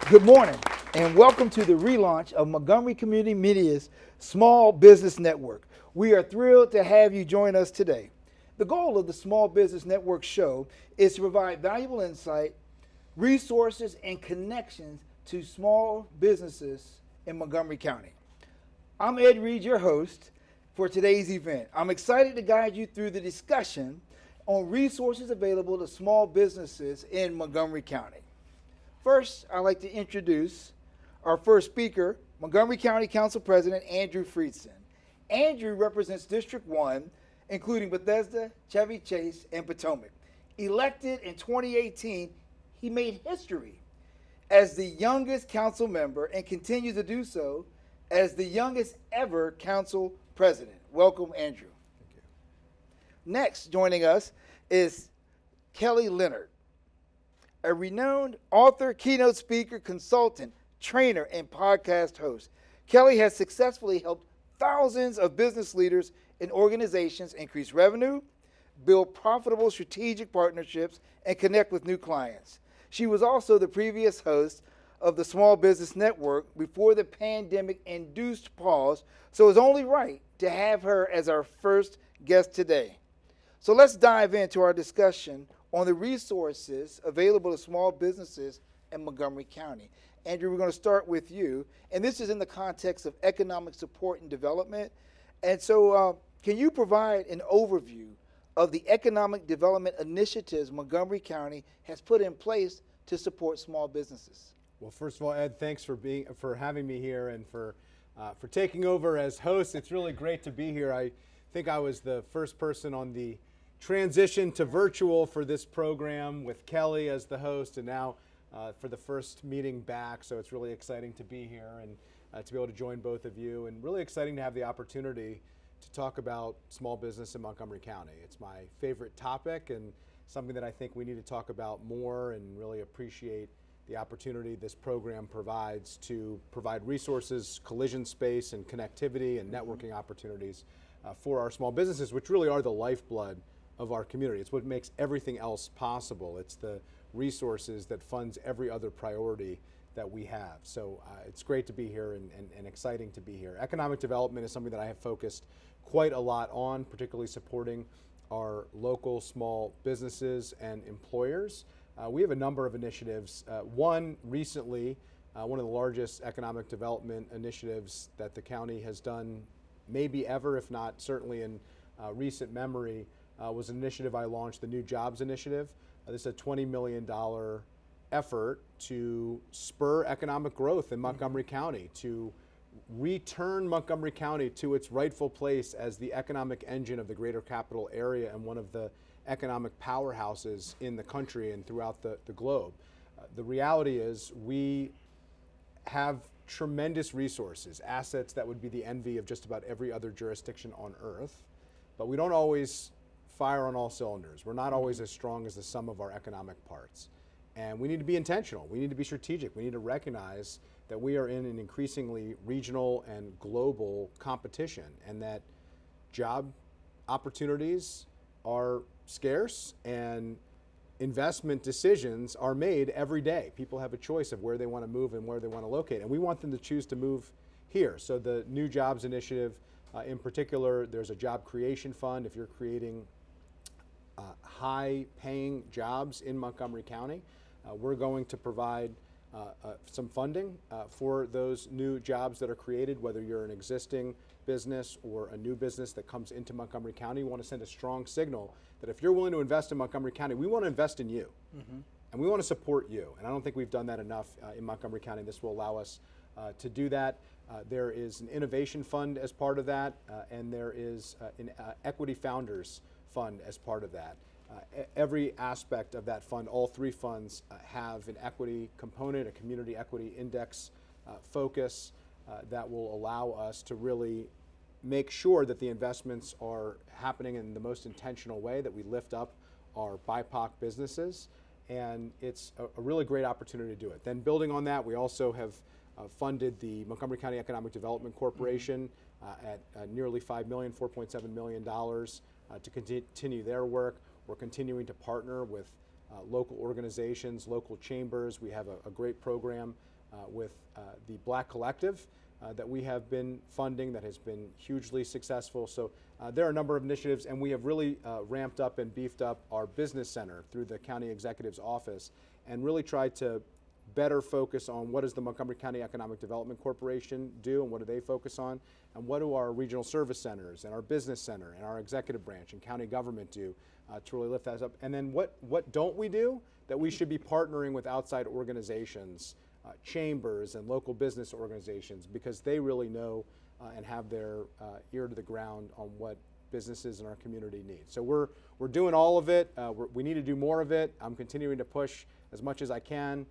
Good morning, and welcome to the relaunch of Montgomery Community Media's Small Business Network. We are thrilled to have you join us today. The goal of the Small Business Network show is to provide valuable insight, resources, and connections to small businesses in Montgomery County. I'm Ed Reed, your host for today's event. I'm excited to guide you through the discussion on resources available to small businesses in Montgomery County. First, I'd like to introduce our first speaker, Montgomery County Council President Andrew Friedson. Andrew represents District 1, including Bethesda, Chevy Chase, and Potomac. Elected in 2018, he made history as the youngest council member and continues to do so as the youngest ever council president. Welcome, Andrew. Thank you. Next, joining us is Kelly Leonard, a renowned author, keynote speaker, consultant, trainer, and podcast host. Kelly has successfully helped thousands of business leaders and organizations increase revenue, build profitable strategic partnerships, and connect with new clients. She was also the previous host of the Small Business Network before the pandemic-induced pause, so it's only right to have her as our first guest today. So let's dive into our discussion on the resources available to small businesses in Montgomery County. Andrew, we're going to start with you, and this is in the context of economic support and development. And so can you provide an overview of the economic development initiatives Montgomery County has put in place to support small businesses? Well, first of all, Ed, thanks for having me here and for taking over as host. It's really great to be here. I think I was the first person on the transition to virtual for this program with Kelly as the host, and now for the first meeting back. So it's really exciting to be here and to be able to join both of you, and really exciting to have the opportunity to talk about small business in Montgomery County. It's my favorite topic and something that I think we need to talk about more, and really appreciate the opportunity this program provides to provide resources, collision space, and connectivity and networking opportunities for our small businesses, which really are the lifeblood of our community. It's what makes everything else possible. It's the resources that funds every other priority that we have. So it's great to be here and exciting to be here. Economic development is something that I have focused quite a lot on, particularly supporting our local small businesses and employers. We have a number of initiatives. One recently, one of the largest economic development initiatives that the county has done, maybe ever, if not certainly in recent memory, was an initiative I launched, the New Jobs Initiative. This is a $20 million effort to spur economic growth in Montgomery County, to return Montgomery County to its rightful place as the economic engine of the greater capital area and one of the economic powerhouses in the country and throughout the globe. The reality is we have tremendous resources, assets that would be the envy of just about every other jurisdiction on earth, but we don't always fire on all cylinders. We're not always as strong as the sum of our economic parts. And we need to be intentional. We need to be strategic. We need to recognize that we are in an increasingly regional and global competition, and that job opportunities are scarce and investment decisions are made every day. People have a choice of where they want to move and where they want to locate, and we want them to choose to move here. So the New Jobs Initiative, in particular, there's a job creation fund. If you're creating high-paying jobs in Montgomery County, we're going to provide some funding for those new jobs that are created, whether you're an existing business or a new business that comes into Montgomery County. We want to send a strong signal that if you're willing to invest in Montgomery County, we want to invest in you, and we want to support you. And I don't think we've done that enough in Montgomery County. This will allow us to do that. There is an innovation fund as part of that, and there is an equity founders fund as part of that. Every aspect of that fund, all three funds have an equity component, a community equity index focus that will allow us to really make sure that the investments are happening in the most intentional way, that we lift up our BIPOC businesses, and it's a really great opportunity to do it. Then building on that, we also have funded the Montgomery County Economic Development Corporation at nearly $5 million, $4.7 million to continue their work. We're continuing to partner with local organizations, local chambers. We have a great program with the Black Collective that we have been funding that has been hugely successful. So there are a number of initiatives, and we have really ramped up and beefed up our business center through the county executive's office and really tried to better focus on what does the Montgomery County Economic Development Corporation do and what do they focus on, and what do our regional service centers and our business center and our executive branch and county government do to really lift that up. And then what don't we do that we should be partnering with outside organizations, chambers and local business organizations, because they really know and have their ear to the ground on what businesses in our community need. So we're doing all of it. We need to do more of it. I'm continuing to push as much as I can.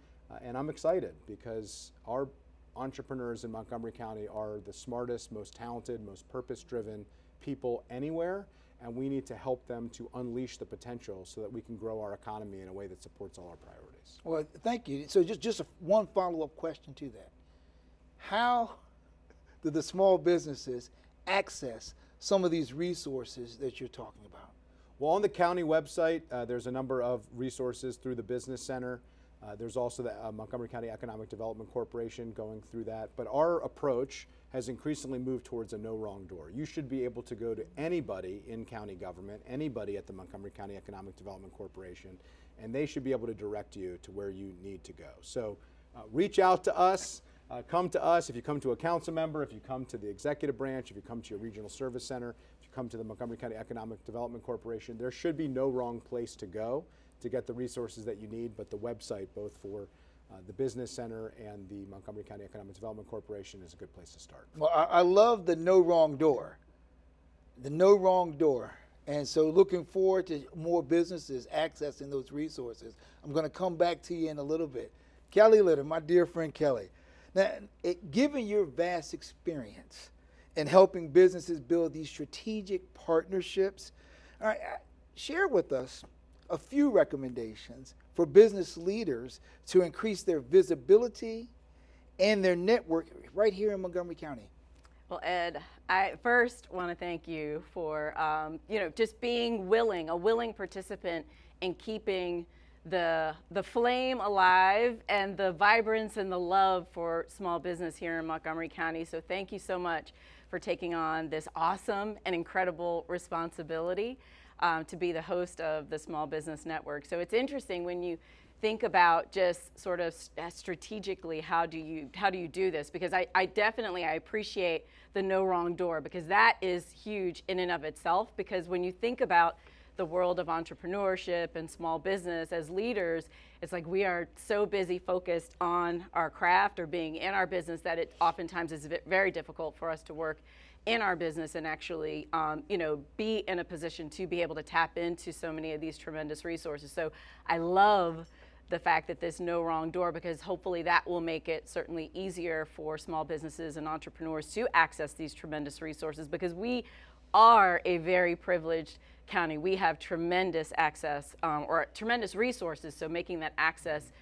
And I'm excited because our entrepreneurs in Montgomery County are the smartest, most talented, most purpose-driven people anywhere, and we need to help them to unleash the potential so that we can grow our economy in a way that supports all our priorities. Well, thank you. So just one follow-up question to that. How do the small businesses access some of these resources that you're talking about? Well, on the county website, there's a number of resources through the Business Center. There's also the Montgomery County Economic Development Corporation going through that. But our approach has increasingly moved towards a no wrong door. You should be able to go to anybody in county government, anybody at the Montgomery County Economic Development Corporation, and they should be able to direct you to where you need to go. So reach out to us, come to us. If you come to a council member, if you come to the executive branch, if you come to your regional service center, if you come to the Montgomery County Economic Development Corporation, there should be no wrong place to go to get the resources that you need, but the website, both for the Business Center and the Montgomery County Economic Development Corporation, is a good place to start. Well, I love the no wrong door. The no wrong door. And so looking forward to more businesses accessing those resources. I'm going to come back to you in a little bit. Kelly Leonard, my dear friend Kelly. Now, given your vast experience in helping businesses build these strategic partnerships, all right, share with us a few recommendations for business leaders to increase their visibility and their network right here in Montgomery County. Well, Ed, I first want to thank you for just being a willing participant in keeping the flame alive and the vibrance and the love for small business here in Montgomery County. So thank you so much for taking on this awesome and incredible responsibility to be the host of the Small Business Network. So it's interesting when you think about just sort of strategically how do you do this, because I appreciate the no wrong door, because that is huge in and of itself. Because when you think about the world of entrepreneurship and small business as leaders, it's like we are so busy focused on our craft or being in our business that it oftentimes is very difficult for us to work in our business and actually be in a position to be able to tap into so many of these tremendous resources. So I love the fact that this no wrong door, because hopefully that will make it certainly easier for small businesses and entrepreneurs to access these tremendous resources, because we are a very privileged county. We have tremendous access or tremendous resources, so making that access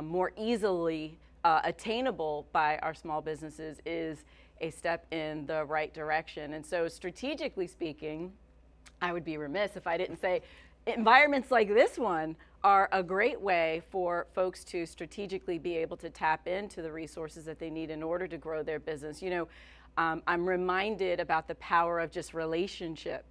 more easily attainable by our small businesses is a step in the right direction. And so strategically speaking, I would be remiss if I didn't say environments like this one are a great way for folks to strategically be able to tap into the resources that they need in order to grow their business. I'm reminded about the power of just relationship,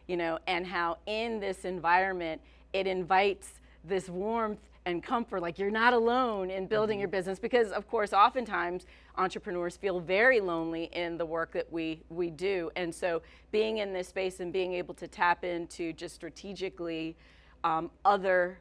and how in this environment it invites this warmth and comfort, like you're not alone in building your business, because of course oftentimes entrepreneurs feel very lonely in the work that we do. And so being in this space and being able to tap into just strategically other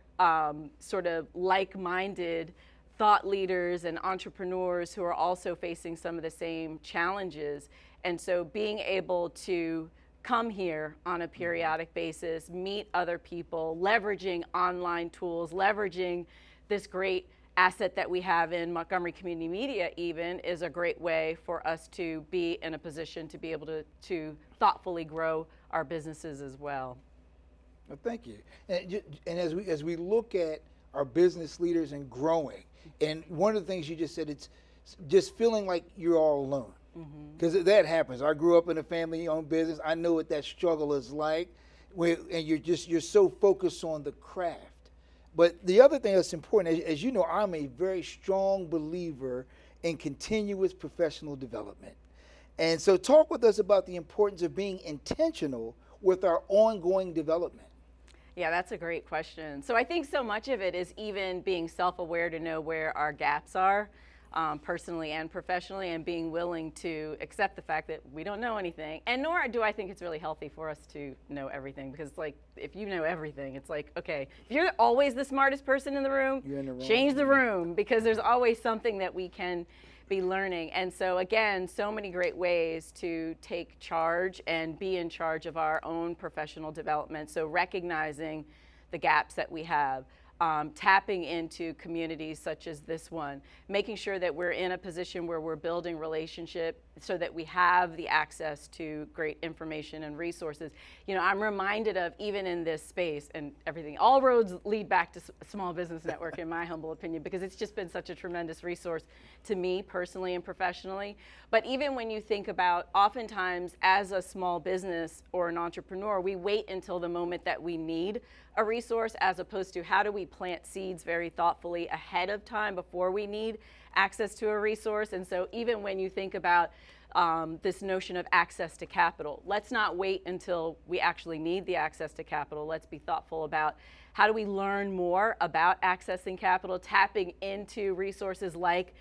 sort of like-minded thought leaders and entrepreneurs who are also facing some of the same challenges. And so being able to come here on a periodic basis, meet other people, leveraging online tools, leveraging this great asset that we have in Montgomery Community Media even, is a great way for us to be in a position to be able to thoughtfully grow our businesses as well. Well, thank you. And as we look at our business leaders and growing, and one of the things you just said, it's just feeling like you're all alone. Because that happens. I grew up in a family-owned business. I know what that struggle is like, and you're so focused on the craft. But the other thing that's important, as you know, I'm a very strong believer and continuous professional development. And so talk with us about the importance of being intentional with our ongoing development. Yeah, that's a great question. So I think so much of it is even being self-aware to know where our gaps are, personally and professionally, and being willing to accept the fact that we don't know anything. And nor do I think it's really healthy for us to know everything, because like if you know everything, it's like, okay, if you're always the smartest person in the room, You're in the wrong change the room, because there's always something that we can be learning. And so again, so many great ways to take charge and be in charge of our own professional development. So recognizing the gaps that we have, tapping into communities such as this one, making sure that we're in a position where we're building relationship so that we have the access to great information and resources. You know, I'm reminded of, even in this space and everything, all roads lead back to Small Business Network in my humble opinion, because it's just been such a tremendous resource to me personally and professionally. But even when you think about, oftentimes as a small business or an entrepreneur, we wait until the moment that we need a resource, as opposed to how do we plant seeds very thoughtfully ahead of time before we need access to a resource. And so even when you think about this notion of access to capital, let's not wait until we actually need the access to capital. Let's be thoughtful about how do we learn more about accessing capital, tapping into resources like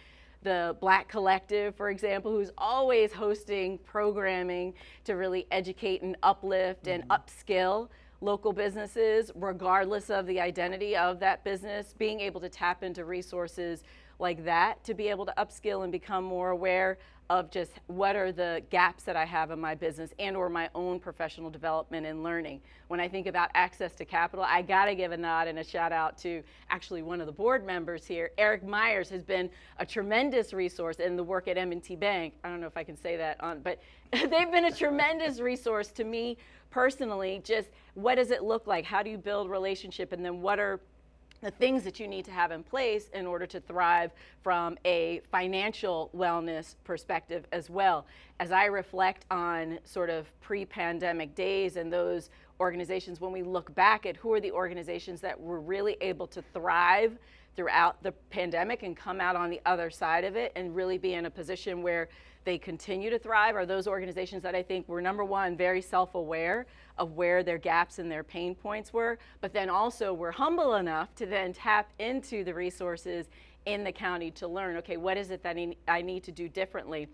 the Black Collective, for example, who's always hosting programming to really educate and uplift and upskill local businesses, regardless of the identity of that business. Being able to tap into resources like that to be able to upskill and become more aware of just what are the gaps that I have in my business and or my own professional development and learning. When I think about access to capital, I gotta give a nod and a shout out to actually one of the board members here. Eric Myers has been a tremendous resource in the work at M&T Bank. I don't know if I can say that but they've been a tremendous resource to me personally. Just what does it look like? How do you build relationship? And then what are the things that you need to have in place in order to thrive from a financial wellness perspective as well. As I reflect on sort of pre-pandemic days and those organizations, when we look back at who are the organizations that were really able to thrive throughout the pandemic and come out on the other side of it and really be in a position where they continue to thrive, are those organizations that I think were, number one, very self-aware of where their gaps and their pain points were, but then also were humble enough to then tap into the resources in the county to learn, okay, what is it that I need to do differently?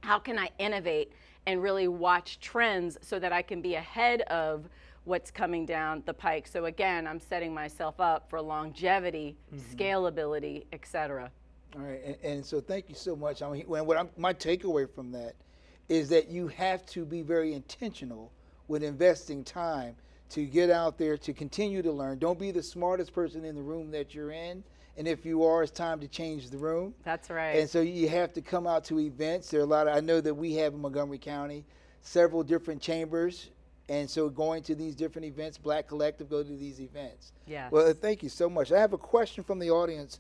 How can I innovate and really watch trends so that I can be ahead of what's coming down the pike? So again, I'm setting myself up for longevity, scalability, et cetera. All right, and so thank you so much. I mean, my takeaway from that is that you have to be very intentional with investing time to get out there, to continue to learn. Don't be the smartest person in the room that you're in. And if you are, it's time to change the room. That's right. And so you have to come out to events. There are a lot of, I know that we have in Montgomery County several different chambers. And so going to these different events, Black Collective, go to these events. Yes. Well, thank you so much. I have a question from the audience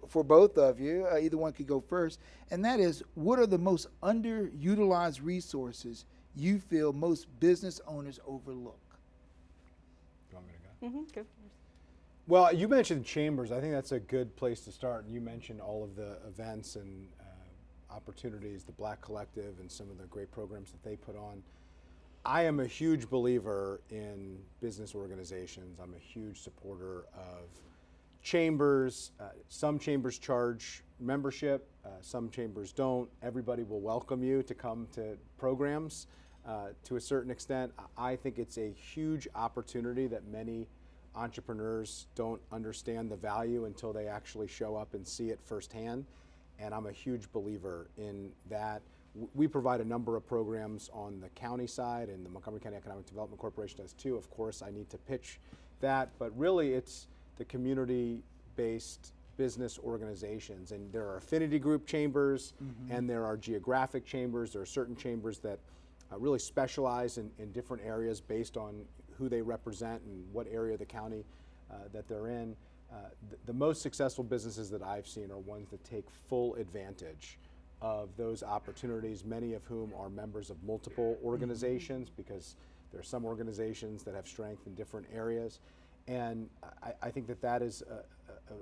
for both of you. Either one could go first. And that is, what are the most underutilized resources you feel most business owners overlook? You want me to go? Go. Well, you mentioned chambers. I think that's a good place to start. You mentioned all of the events and opportunities, the Black Collective and some of the great programs that they put on. I am a huge believer in business organizations. I'm a huge supporter of chambers. Some chambers charge membership, some chambers don't. Everybody will welcome you to come to programs to a certain extent. I think it's a huge opportunity that many entrepreneurs don't understand the value until they actually show up and see it firsthand. And I'm a huge believer in that. We provide a number of programs on the county side, and the Montgomery County Economic Development Corporation does too. Of course, I need to pitch that, but really it's the community-based business organizations. And there are affinity group chambers, and there are geographic chambers. There are certain chambers that really specialize in different areas based on who they represent and what area of the county that they're in. The most successful businesses that I've seen are ones that take full advantage of those opportunities, many of whom are members of multiple organizations, because there are some organizations that have strength in different areas. And I think that that is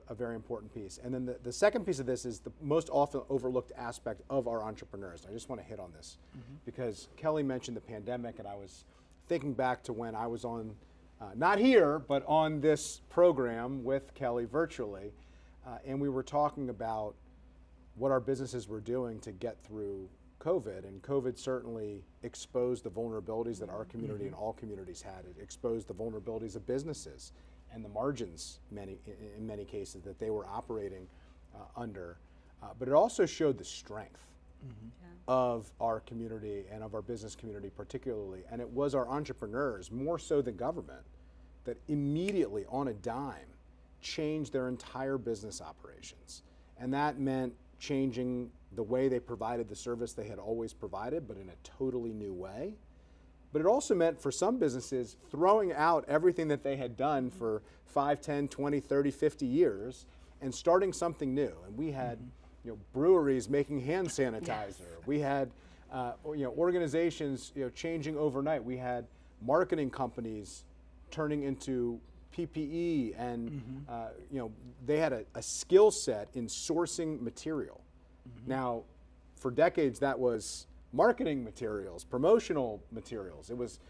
a very important piece. And then the second piece of this is the most often overlooked aspect of our entrepreneurs. I just want to hit on this because Kelly mentioned the pandemic, and I was thinking back to when I was on, not here, but on this program with Kelly virtually, and we were talking about what our businesses were doing to get through COVID, and COVID certainly exposed the vulnerabilities that our community and all communities had. It exposed the vulnerabilities of businesses and the margins in many cases that they were operating under. But it also showed the strength of our community and of our business community particularly. And it was our entrepreneurs, more so than government, that immediately on a dime changed their entire business operations. And that meant changing the way they provided the service they had always provided, but in a totally new way. But it also meant for some businesses throwing out everything that they had done for 5, 10, 20, 30, 50 years and starting something new. And we had breweries making hand sanitizer. Yes. We had organizations changing overnight. We had marketing companies turning into PPE, and they had a skill set in sourcing material. Now, for decades that was marketing materials, promotional materials. It was,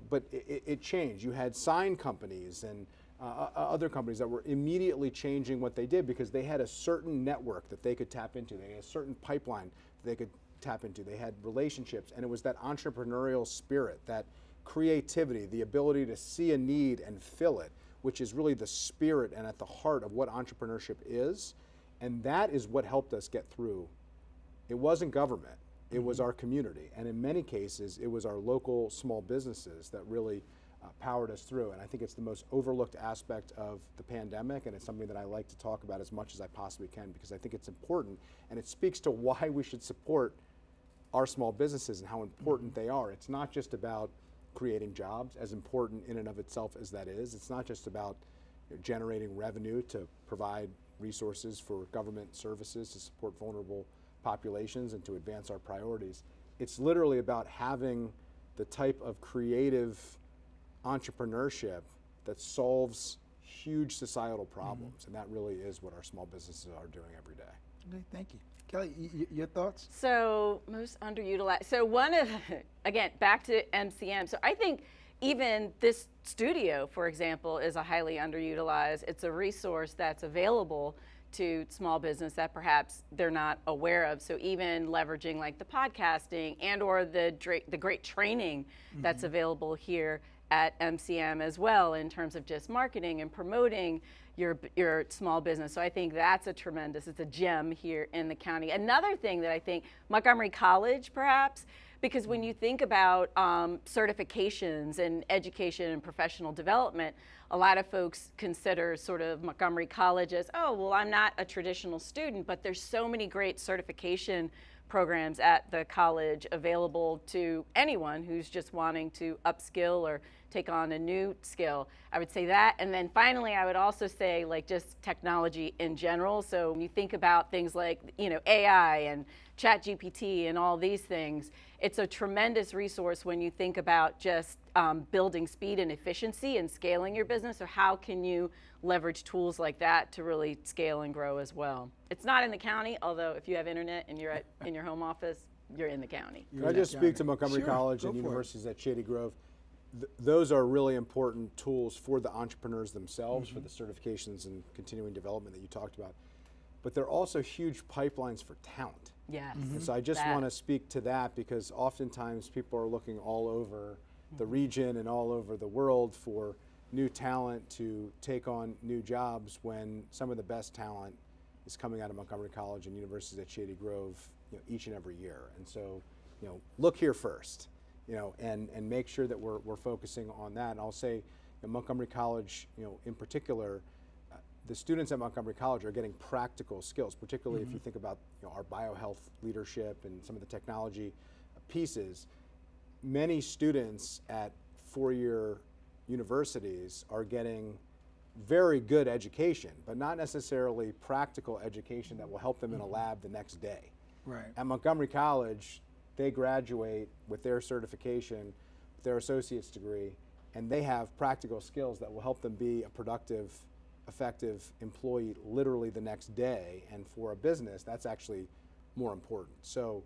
but it changed. You had sign companies and other companies that were immediately changing what they did because they had a certain network that they could tap into. They had a certain pipeline that they could tap into. They had relationships, and it was that entrepreneurial spirit, that creativity, the ability to see a need and fill it, which is really the spirit and at the heart of what entrepreneurship is. And that is what helped us get through. It wasn't government, it was our community. And in many cases, it was our local small businesses that really powered us through. And I think it's the most overlooked aspect of the pandemic, and it's something that I like to talk about as much as I possibly can because I think it's important, and it speaks to why we should support our small businesses and how important they are. It's not just about creating jobs, as important in and of itself as that is. It's not just about generating revenue to provide resources for government services to support vulnerable populations and to advance our priorities. It's literally about having the type of creative entrepreneurship that solves huge societal problems, and that really is what our small businesses are doing every day. Okay, thank you. Kelly, your thoughts? So most underutilized. So one of, again, back to MCM. So I think even this studio, for example, is a highly underutilized. It's a resource that's available to small business that perhaps they're not aware of. So even leveraging like the podcasting and or the great training that's available here at MCM as well in terms of just marketing and promoting your small business. So I think that's it's a gem here in the county. Another thing that I think, Montgomery College perhaps, because when you think about certifications and education and professional development, a lot of folks consider sort of Montgomery College as, oh, well, I'm not a traditional student, but there's so many great certification programs at the college available to anyone who's just wanting to upskill or take on a new skill. I would say that. And then finally, I would also say like just technology in general. So when you think about things like, AI and ChatGPT and all these things, it's a tremendous resource when you think about just building speed and efficiency and scaling your business. So how can you leverage tools like that to really scale and grow as well? It's not in the county, although if you have internet and you're in your home office, you're in the county. Can I just speak to Montgomery College and universities at Shady Grove? Those are really important tools for the entrepreneurs themselves, for the certifications and continuing development that you talked about. But they're also huge pipelines for talent. Yes. And so I just want to speak to that because oftentimes people are looking all over the region and all over the world for new talent to take on new jobs when some of the best talent is coming out of Montgomery College and universities at Shady Grove each and every year. And so look here first. And make sure that we're focusing on that. And I'll say, Montgomery College, in particular, the students at Montgomery College are getting practical skills, particularly if you think about our biohealth leadership and some of the technology pieces. Many students at four-year universities are getting very good education, but not necessarily practical education that will help them in a lab the next day. Right. At Montgomery College, they graduate with their certification, their associate's degree, and they have practical skills that will help them be a productive effective employee literally the next day, and for a business, that's actually more important. So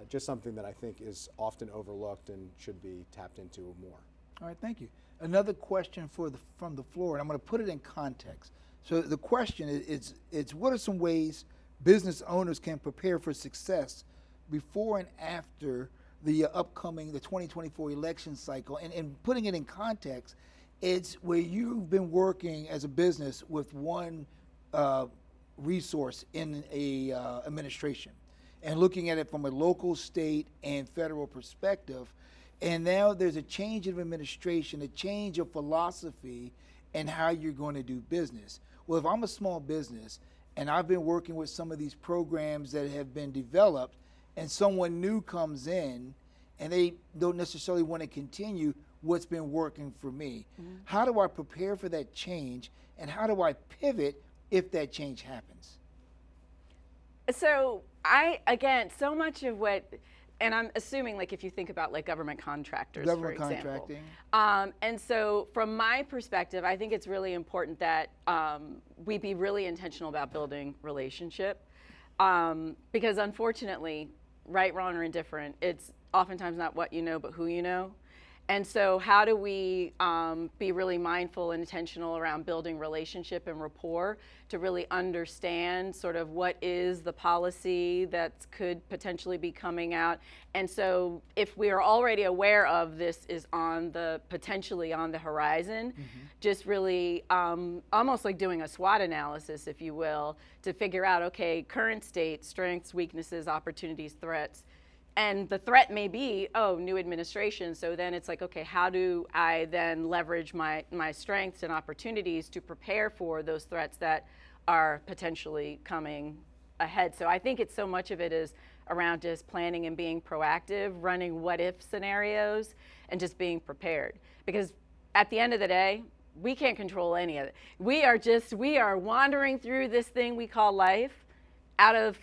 just something that I think is often overlooked and should be tapped into more. All right, thank you. Another question from the floor, and I'm going to put it in context. So the question is what are some ways business owners can prepare for success before and after the upcoming, the 2024 election cycle? And putting it in context, it's where you've been working as a business with one resource in a administration, and looking at it from a local, state, and federal perspective. And now there's a change of administration, a change of philosophy, and how you're going to do business. Well, if I'm a small business and I've been working with some of these programs that have been developed, and someone new comes in and they don't necessarily want to continue what's been working for me, how do I prepare for that change, and how do I pivot if that change happens? So so much of what, and I'm assuming, like, if you think about like government contractors, Government for example. contracting. And so from my perspective, I think it's really important that we be really intentional about building relationship, because unfortunately, right, wrong, or indifferent, it's oftentimes not what you know, but who you know. And so how do we be really mindful and intentional around building relationship and rapport to really understand sort of what is the policy that could potentially be coming out? And so if we are already aware of this is potentially on the horizon, just really almost like doing a SWOT analysis, if you will, to figure out, okay, current state, strengths, weaknesses, opportunities, threats. And the threat may be, new administration. So then it's like, okay, how do I then leverage my strengths and opportunities to prepare for those threats that are potentially coming ahead? So I think it's so much of it is around just planning and being proactive, running what if scenarios, and just being prepared. Because at the end of the day, we can't control any of it. We are wandering through this thing we call life out of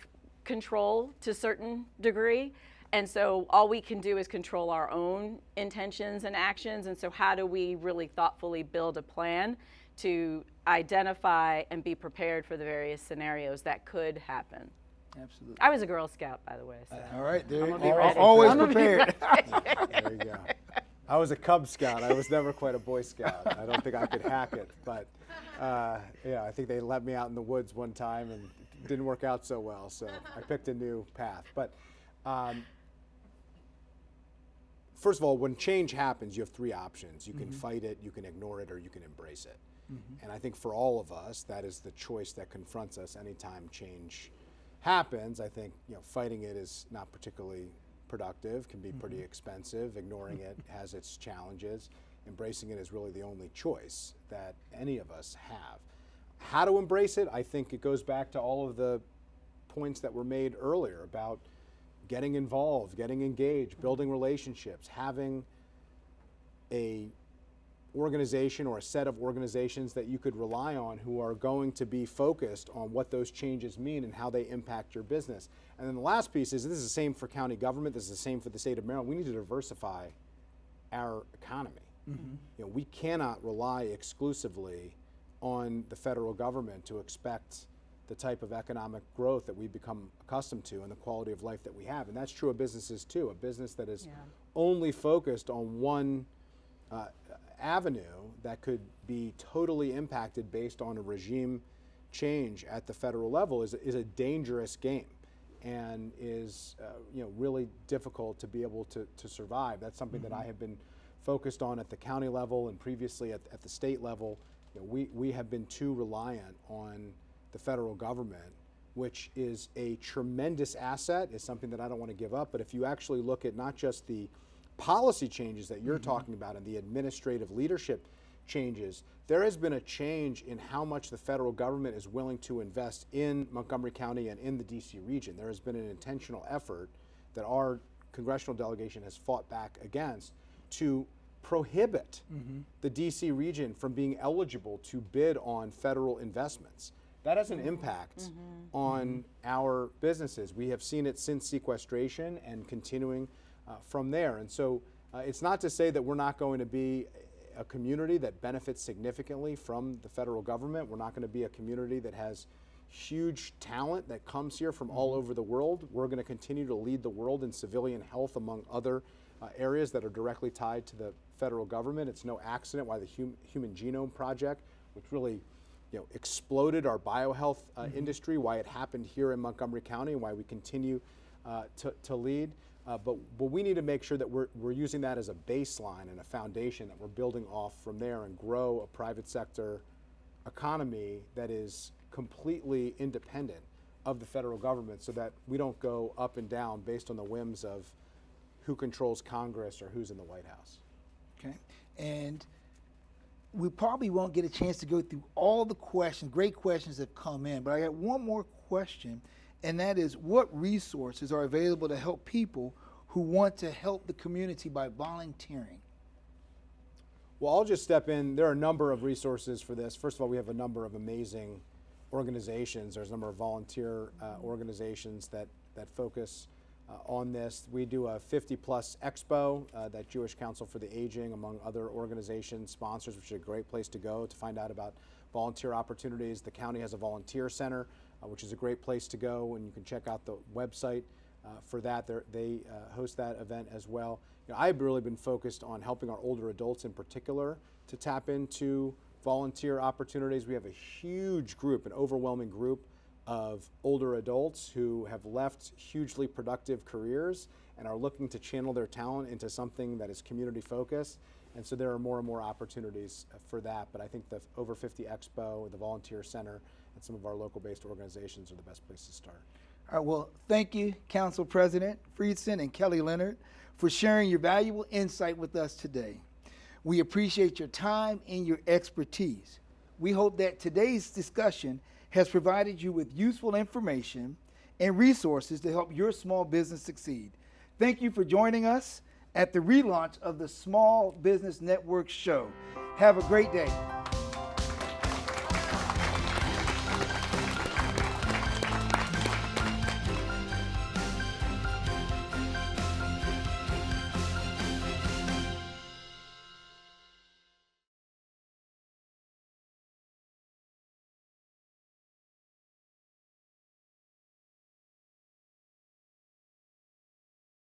control to a certain degree. And so all we can do is control our own intentions and actions. And so how do we really thoughtfully build a plan to identify and be prepared for the various scenarios that could happen? Absolutely. I was a Girl Scout, by the way. So. All right, there I'm you gonna be go. ready. Always I'm gonna be prepared. There you go. I was a Cub Scout. I was never quite a Boy Scout. I don't think I could hack it, but yeah, I think they let me out in the woods one time and it didn't work out so well, so I picked a new path. But first of all, when change happens, you have three options. You can fight it, you can ignore it, or you can embrace it. And I think for all of us, that is the choice that confronts us anytime change happens. I think fighting it is not particularly productive, can be pretty expensive. Ignoring it has its challenges. Embracing it is really the only choice that any of us have. How to embrace it? I think it goes back to all of the points that were made earlier about getting involved, getting engaged, building relationships, having a organization or a set of organizations that you could rely on who are going to be focused on what those changes mean and how they impact your business. And then the last piece is, this is the same for county government, this is the same for the state of Maryland. We need to diversify our economy. We cannot rely exclusively on the federal government to expect the type of economic growth that we've become accustomed to and the quality of life that we have. And that's true of businesses too. A business that is only focused on one avenue that could be totally impacted based on a regime change at the federal level is a dangerous game, and is really difficult to be able to survive. That's something that I have been focused on at the county level and previously at the state level. We have been too reliant on the federal government, which is a tremendous asset, is something that I don't want to give up. But if you actually look at not just the policy changes that you're talking about and the administrative leadership changes, there has been a change in how much the federal government is willing to invest in Montgomery County and in the DC region. There has been an intentional effort that our congressional delegation has fought back against to prohibit the DC region from being eligible to bid on federal investments. That has an impact on our businesses. We have seen it since sequestration and continuing from there. And so it's not to say that we're not going to be a community that benefits significantly from the federal government. We're not going to be a community that has huge talent that comes here from all over the world. We're going to continue to lead the world in civilian health, among other areas that are directly tied to the federal government. It's no accident why the Human Genome Project, which really exploded our biohealth industry, why it happened here in Montgomery County, and why we continue to lead. But we need to make sure that we're using that as a baseline and a foundation that we're building off from there and grow a private sector economy that is completely independent of the federal government, so that we don't go up and down based on the whims of who controls Congress or who's in the White House. Okay, and we probably won't get a chance to go through all the questions, great questions that come in, but I got one more question, and that is, what resources are available to help people who want to help the community by volunteering? Well, I'll just step in. There are a number of resources for this. First of all, we have a number of amazing organizations. There's a number of volunteer organizations that focus on this. We do a 50-plus expo that Jewish Council for the Aging, among other organizations, sponsors, which is a great place to go to find out about volunteer opportunities. The county has a volunteer center, which is a great place to go, and you can check out the website for that. They host that event as well. I've really been focused on helping our older adults in particular to tap into volunteer opportunities. We have a huge group, an overwhelming group of older adults who have left hugely productive careers and are looking to channel their talent into something that is community focused. And so there are more and more opportunities for that. But I think the Over 50 Expo, the Volunteer Center, and some of our local based organizations are the best place to start. All right, well, thank you, Council President Friedson and Kelly Leonard, for sharing your valuable insight with us today. We appreciate your time and your expertise. We hope that today's discussion has provided you with useful information and resources to help your small business succeed. Thank you for joining us at the relaunch of the Small Business Network show. Have a great day.